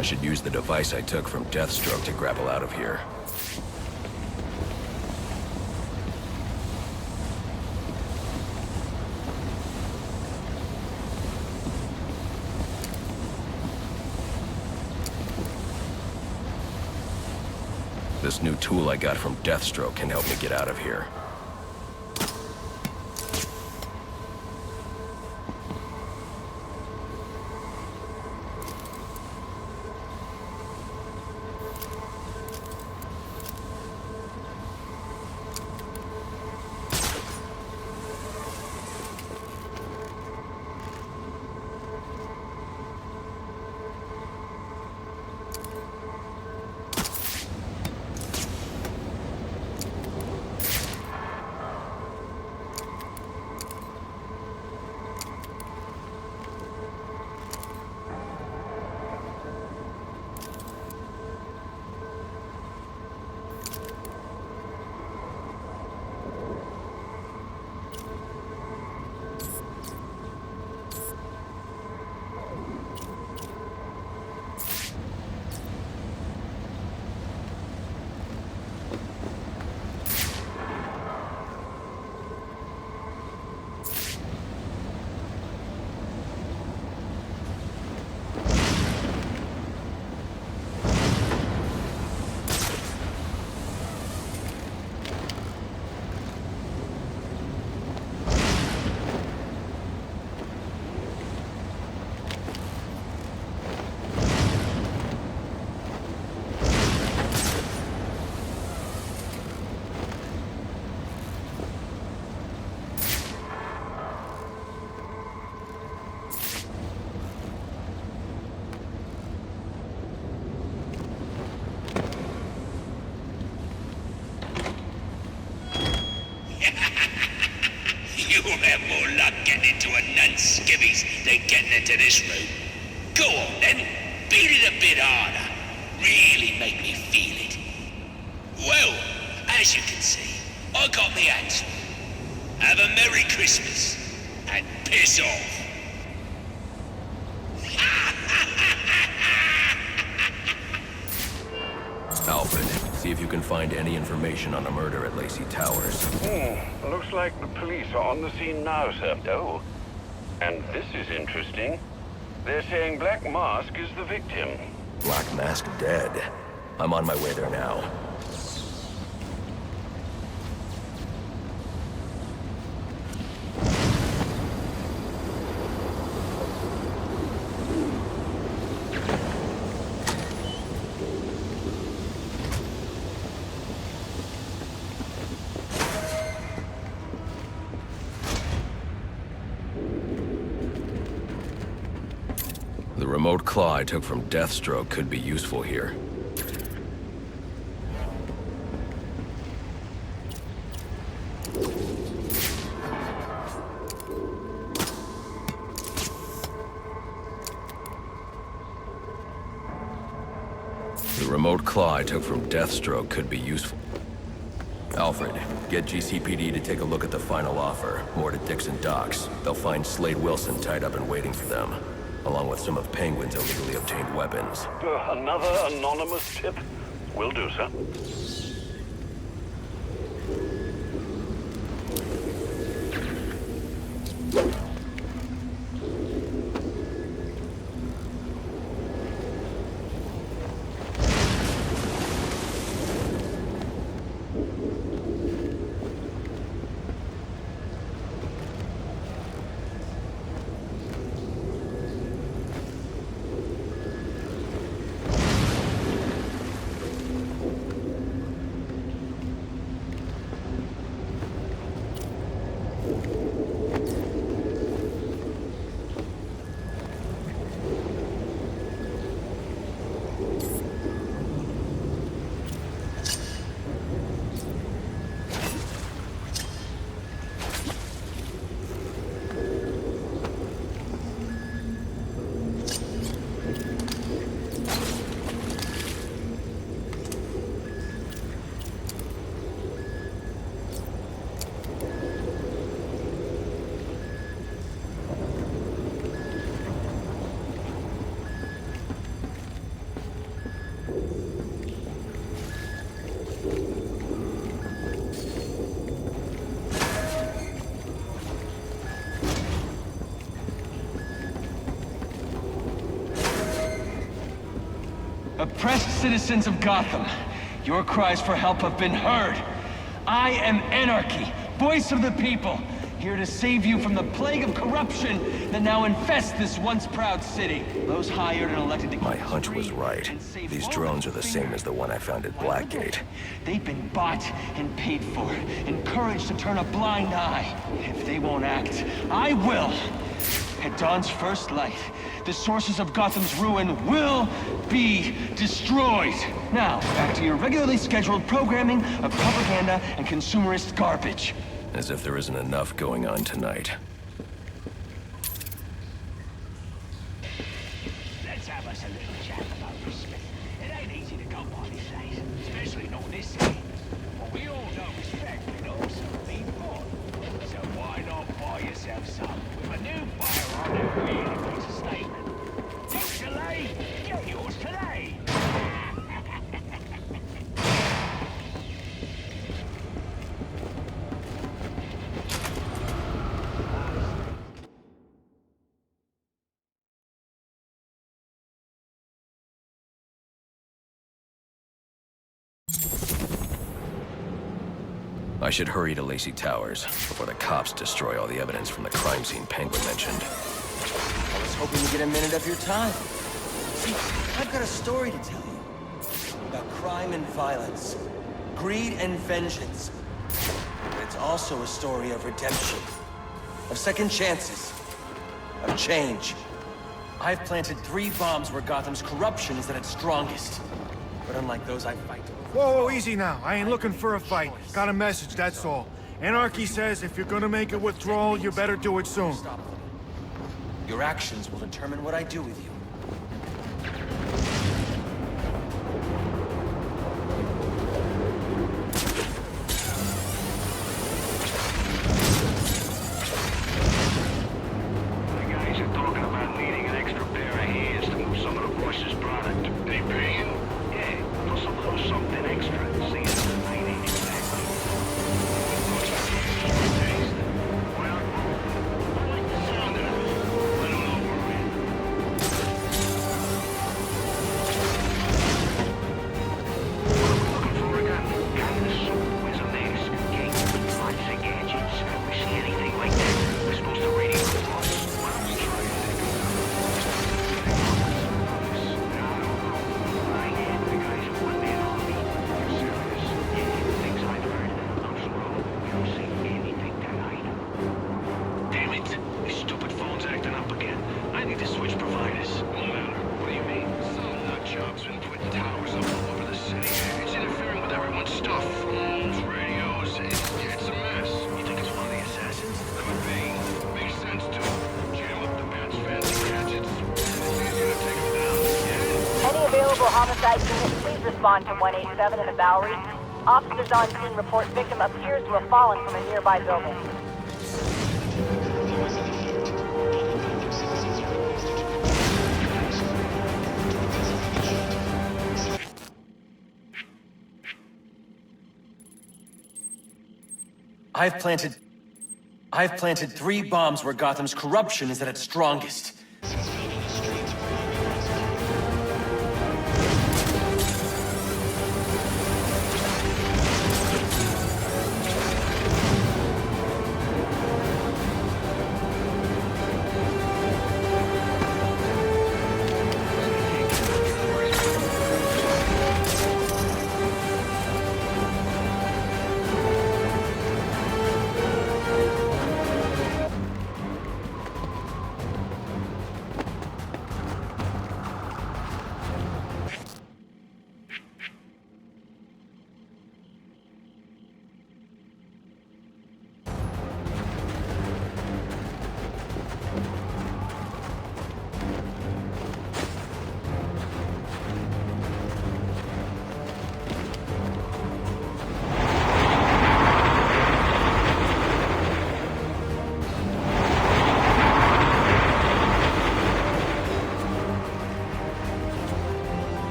I should use the device I took from Deathstroke to grapple out of here. This new tool I got from Deathstroke can help me get out of here. You'll have more luck getting into a nun's skivvies than getting into this room. Go on then, beat it a bit harder. Really make me feel it. Well, as you can see, I got me answer. Have a Merry Christmas, and piss off. Alfred, see if you can find any information on a murder at Lacey Towers. Looks like the police are on the scene now, sir. Oh, and this is interesting. They're saying Black Mask is the victim. Black Mask dead. I'm on my way there now. The remote claw I took from Deathstroke could be useful here. The remote claw I took from Deathstroke could be useful. Alfred, get GCPD to take a look at the final offer. More to Dixon Docks. They'll find Slade Wilson tied up and waiting for them, along with some of Penguin's illegally obtained weapons. Another anonymous tip? Will do, sir. Oppressed citizens of Gotham, your cries for help have been heard. I am Anarchy, voice of the people, here to save you from the plague of corruption that now infests this once proud city. Those hired and elected to keep My hunch was right. These drones are the same as the one I found at Blackgate. They've been bought and paid for, encouraged to turn a blind eye. If they won't act, I will. At dawn's first light, the sources of Gotham's ruin will be destroyed. Now, back to your regularly scheduled programming of propaganda and consumerist garbage. As if there isn't enough going on tonight. Let's have us a little chat about respect. It ain't easy to come by these days, especially not this city. But we all know respect can also be bought. So why not buy yourself some with a new firearm that really makes a statement? Don't delay, get yours today! I should hurry to Lacey Towers before the cops destroy all the evidence from the crime scene Penguin mentioned. I was hoping to get a minute of your time. See, I've got a story to tell you. About crime and violence. Greed and vengeance. But it's also a story of redemption. Of second chances. Of change. I've planted 3 bombs where Gotham's corruption is at its strongest. But unlike those I fight to... Whoa, easy now. I ain't looking for a fight. Got a message, that's all. Anarchy says if you're gonna make a withdrawal, you better do it soon. Stop them. Your actions will determine what I do with you. The guys are talking about needing an extra pair of hands to move some of the Rush's product. They paying? Yeah, for some little something extra. See, it's the night ain't exactly. Well, I like the sound of it. Let 'em know we're in. What are we looking for again? Guy in a suit, wears a mask, gang, lots of gadgets. We see anything like that, we're supposed to radio the boss. Why don't we try and take him down? I don't know. I had the guys who one-man army. You're serious? Yeah, things I've heard. I'm sure we don't see anything tonight. Damn it! This stupid phone's acting up again. I need to switch providers. No matter. What do you mean? Some nutjob's been putting towers up all over the city. It's interfering with everyone's stuff. Phones, radios. It's a mess. You think it's one of the assassins? Could be. Makes sense to jam up the bat's fancy gadgets. It's easier to take them down. Yeah? Any available homicide units, please respond to 187 in the Bowery. Officers on scene report victim appears to have fallen from a nearby building. I've planted 3 bombs where Gotham's corruption is at its strongest.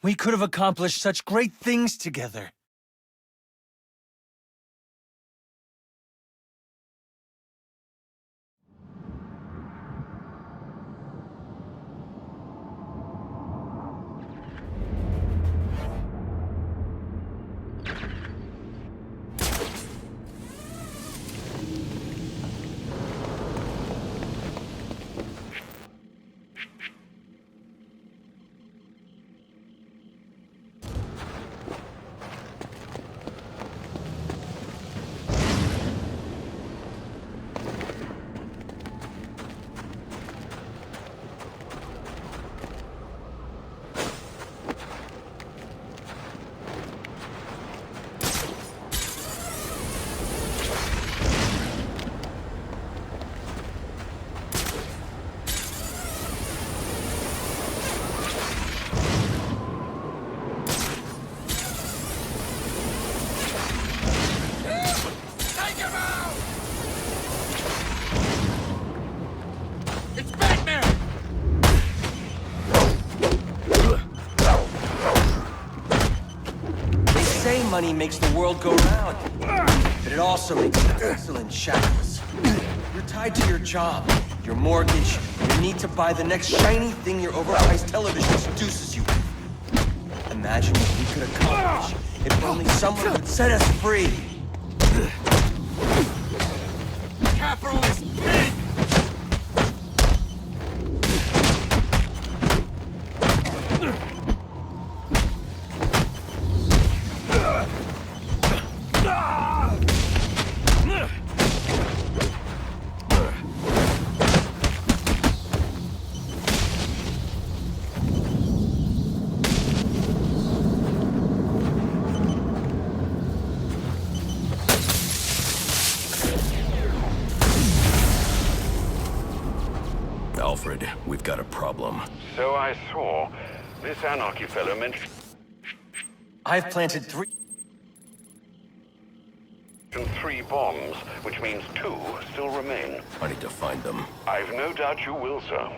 We could have accomplished such great things together. Money makes the world go round, but it also makes it excellent shackles. You're tied to your job, your mortgage, your need to buy the next shiny thing your overpriced television seduces you with. Imagine what we could accomplish if only someone would set us free. Capitalist pig! Alfred, we've got a problem. So I saw. This anarchy fellow mentioned I've planted 3 bombs, which means 2 still remain. I need to find them. I've no doubt you will, sir.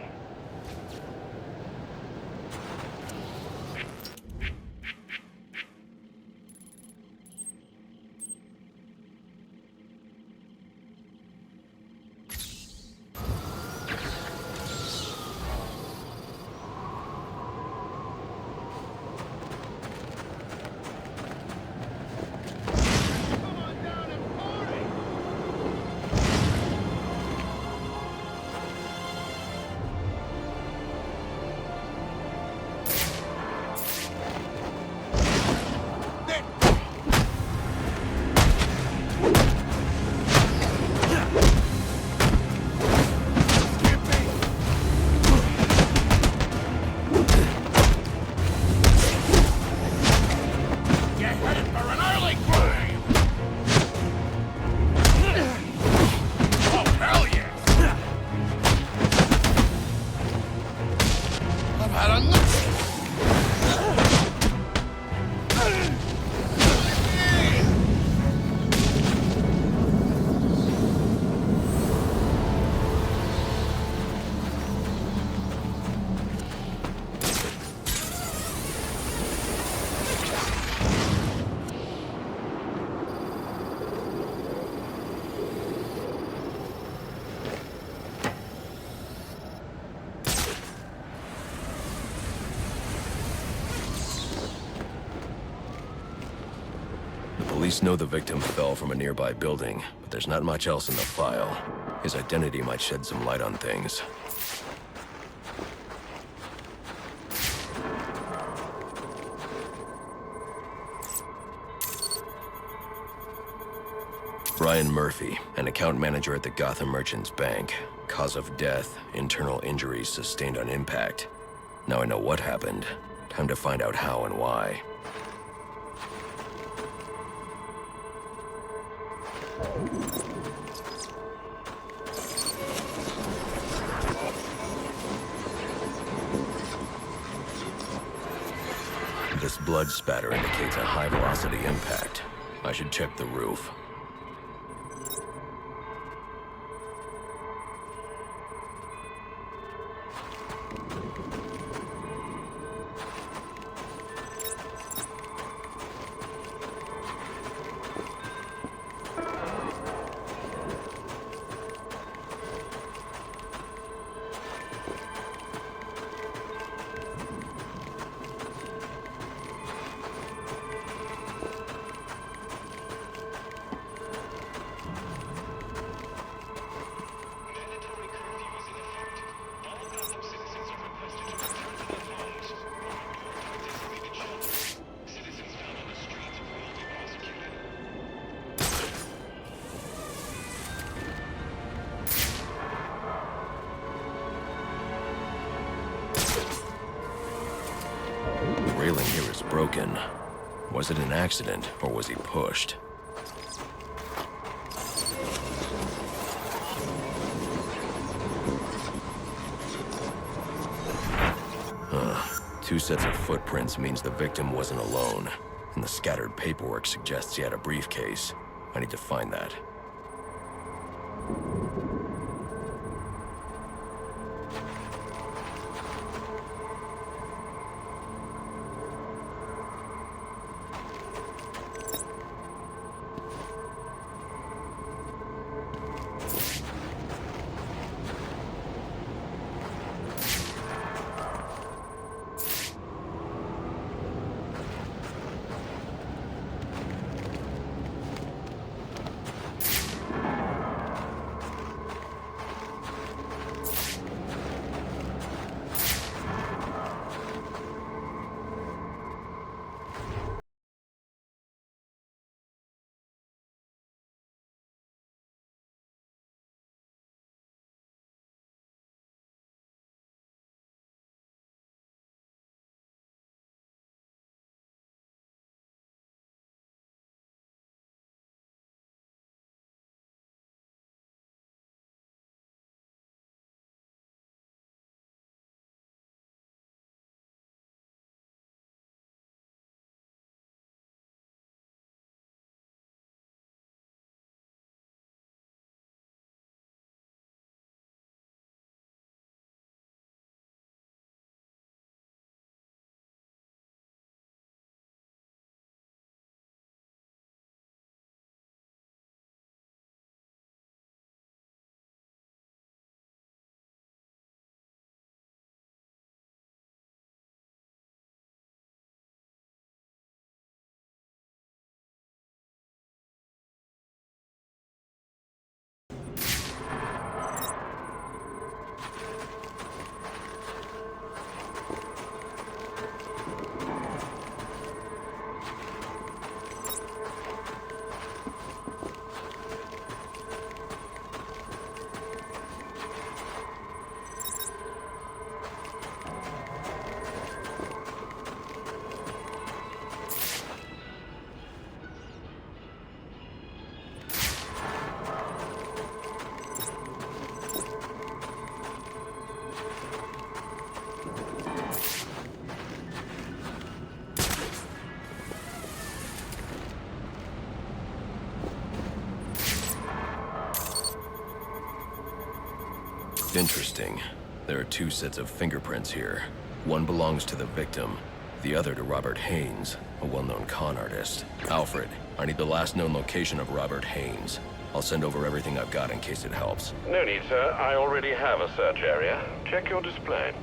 Police know the victim fell from a nearby building, but there's not much else in the file. His identity might shed some light on things. Brian Murphy, an account manager at the Gotham Merchants Bank. Cause of death, internal injuries sustained on impact. Now I know what happened. Time to find out how and why. This blood spatter indicates a high-velocity impact. I should check the roof. railing here is broken. Was it an accident, or was he pushed? Two sets of footprints means the victim wasn't alone, and the scattered paperwork suggests he had a briefcase. I need to find that. Interesting. There are two sets of fingerprints here. One belongs to the victim, the other to Robert Haynes, a well-known con artist. Alfred, I need the last known location of Robert Haynes. I'll send over everything I've got in case it helps. No need, sir. I already have a search area. Check your display.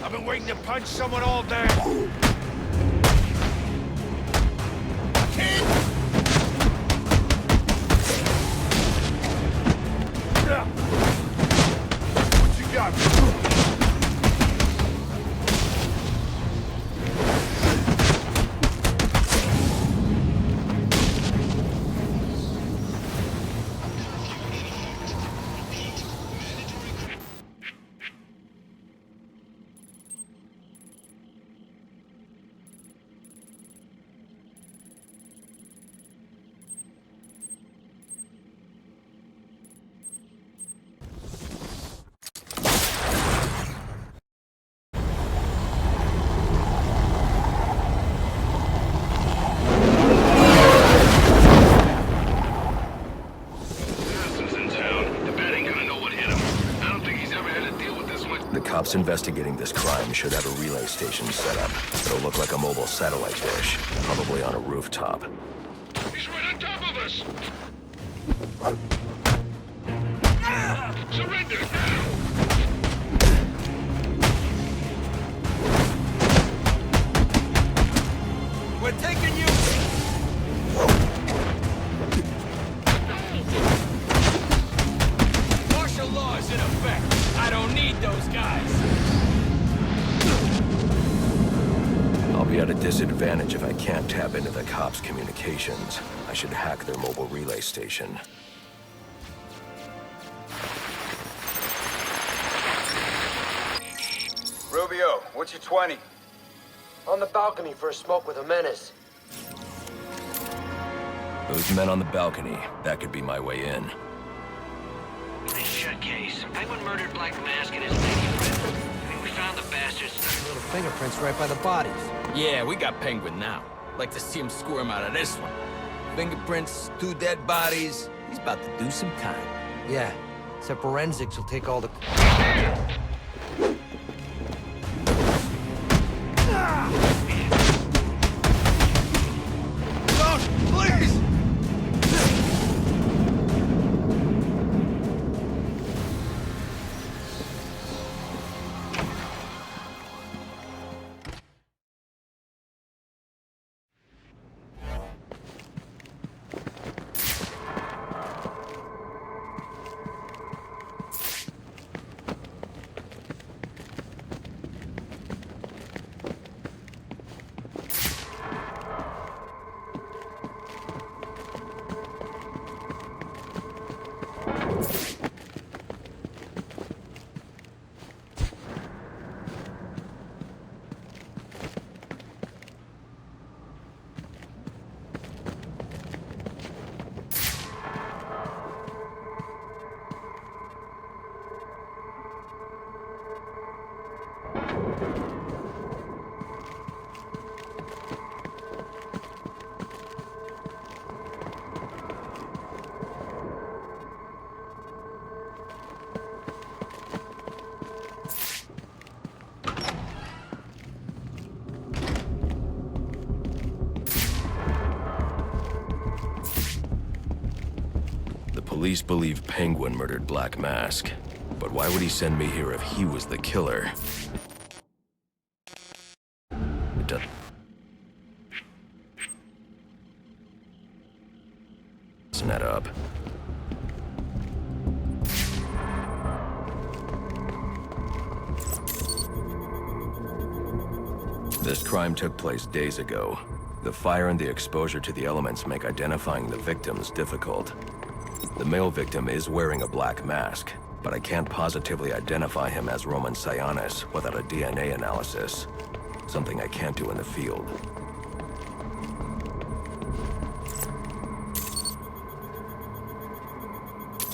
I've been waiting to punch someone all day. What you got? cops investigating this crime should have a relay station set up. It'll look like a mobile satellite dish, probably on a rooftop. He's right on top of us! Surrender now! We're taking you! Martial law is in effect. I don't need those guys. I'll be at a disadvantage if I can't tap into the cops' communications. I should hack their mobile relay station. Rubio, what's your 20? On the balcony for a smoke with a menace. Those men on the balcony, that could be my way in. Nice shut case. Penguin murdered Black Mask and his lady friend. I mean, we found the bastards. Little fingerprints right by the bodies. Yeah, we got Penguin now. Like to see him squirm out of this one. Fingerprints, 2 dead bodies. He's about to do some time. Yeah, except forensics will take all the... Please! Police believe Penguin murdered Black Mask. But why would he send me here if he was the killer? It doesn't add up. This crime took place days ago. The fire and the exposure to the elements make identifying the victims difficult. The male victim is wearing a black mask, but I can't positively identify him as Roman Sionis without a DNA analysis. Something I can't do in the field.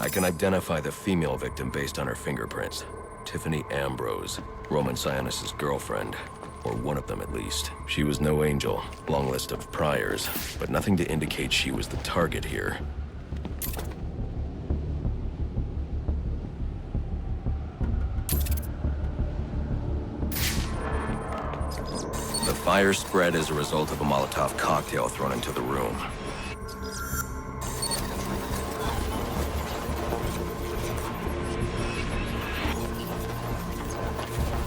I can identify the female victim based on her fingerprints. Tiffany Ambrose, Roman Sionis' girlfriend. Or one of them at least. She was no angel, long list of priors, but nothing to indicate she was the target here. The fire spread as a result of a Molotov cocktail thrown into the room.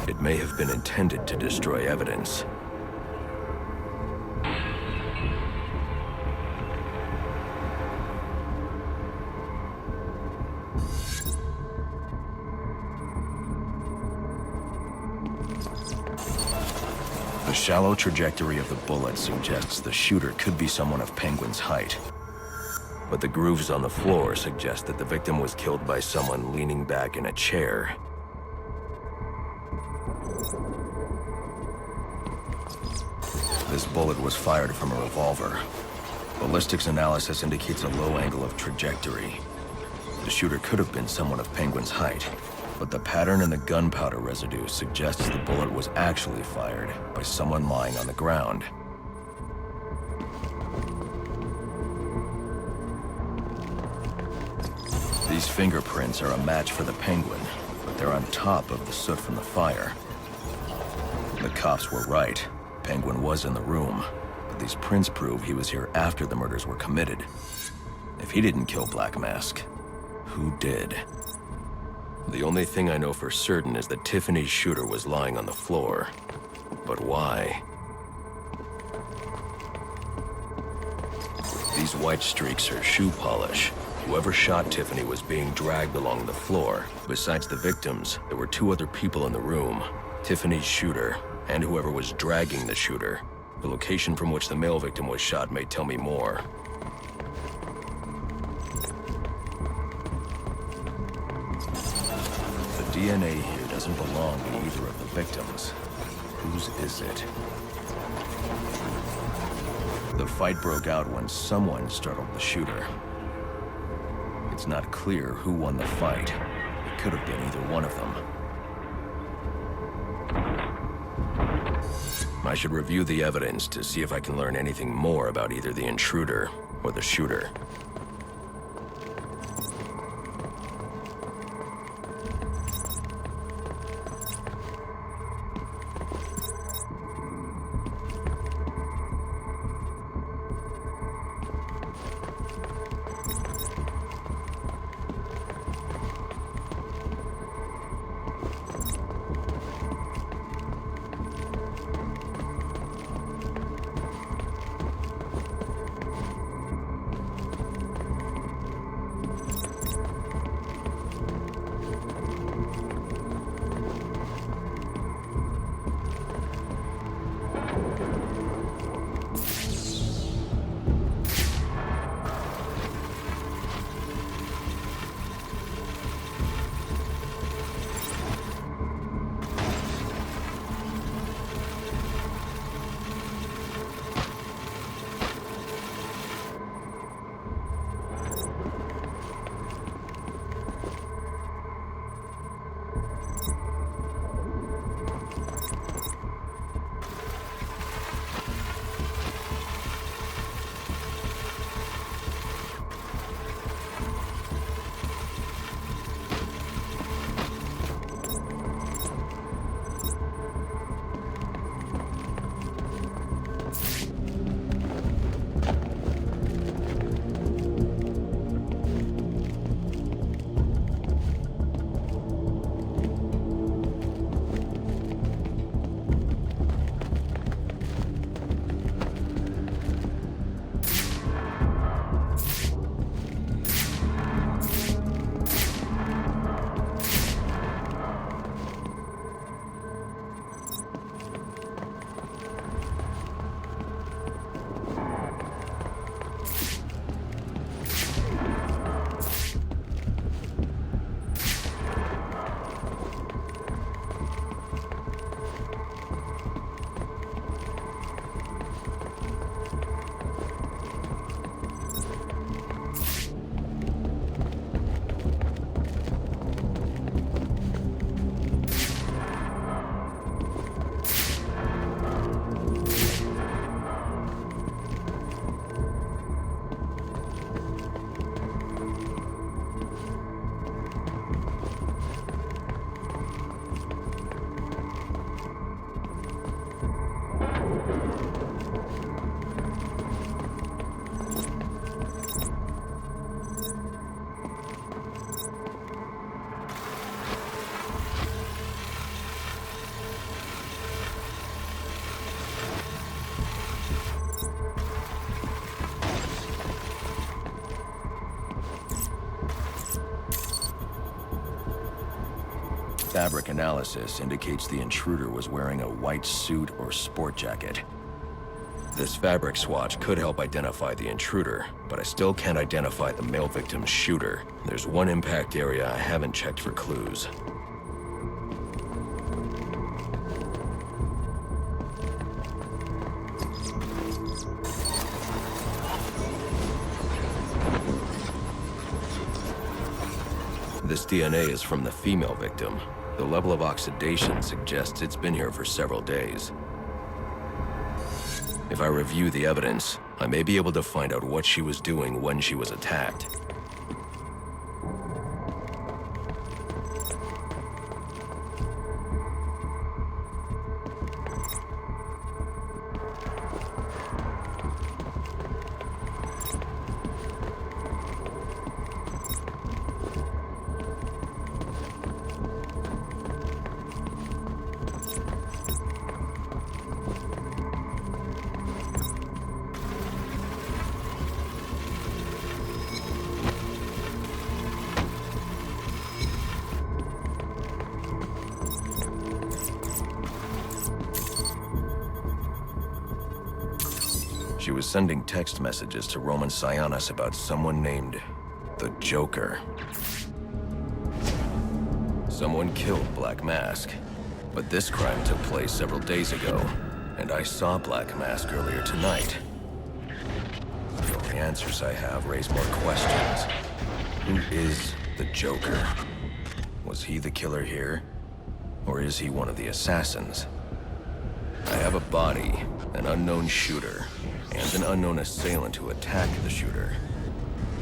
It may have been intended to destroy evidence. The shallow trajectory of the bullet suggests the shooter could be someone of Penguin's height. But the grooves on the floor suggest that the victim was killed by someone leaning back in a chair. This bullet was fired from a revolver. Ballistics analysis indicates a low angle of trajectory. The shooter could have been someone of Penguin's height, but the pattern in the gunpowder residue suggests the bullet was actually fired by someone lying on the ground. These fingerprints are a match for the Penguin, but They're on top of the soot from the fire. The cops were right. Penguin was in the room, but these prints prove he was here after the murders were committed. If he didn't kill Black Mask, who did? The only thing I know for certain is that Tiffany's shooter was lying on the floor. But why? These white streaks are shoe polish. Whoever shot Tiffany was being dragged along the floor. Besides the victims, there were 2 other people in the room. Tiffany's shooter, and whoever was dragging the shooter. The location from which the male victim was shot may tell me more. The DNA here doesn't belong to either of the victims. Whose is it? The fight broke out when someone startled the shooter. It's not clear who won the fight. It could have been either one of them. I should review the evidence to see if I can learn anything more about either the intruder or the shooter. Fabric analysis indicates the intruder was wearing a white suit or sport jacket. This fabric swatch could help identify the intruder, but I still can't identify the male victim's shooter. There's one impact area I haven't checked for clues. This DNA is from the female victim. The level of oxidation suggests it's been here for several days. If I review the evidence, I may be able to find out what she was doing when she was attacked. was sending text messages to Roman Sionis about someone named the Joker. Someone killed Black Mask, but this crime took place several days ago, and I saw Black Mask earlier tonight. The only answers I have raise more questions. Who is the Joker? Was he the killer here? Or is he one of the assassins? I have a body, an unknown shooter, and an unknown assailant who attacked the shooter.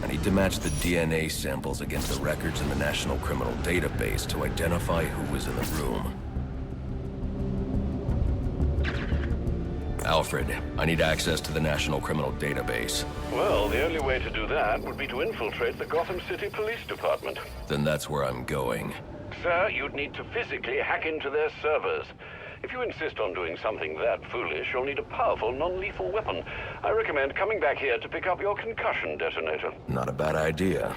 I need to match the DNA samples against the records in the National Criminal Database to identify who was in the room. Alfred, I need access to the National Criminal Database. Well, the only way to do that would be to infiltrate the Gotham City Police Department. Then that's where I'm going. Sir, you'd need to physically hack into their servers. If you insist on doing something that foolish, you'll need a powerful, non-lethal weapon. I recommend coming back here to pick up your concussion detonator. Not a bad idea.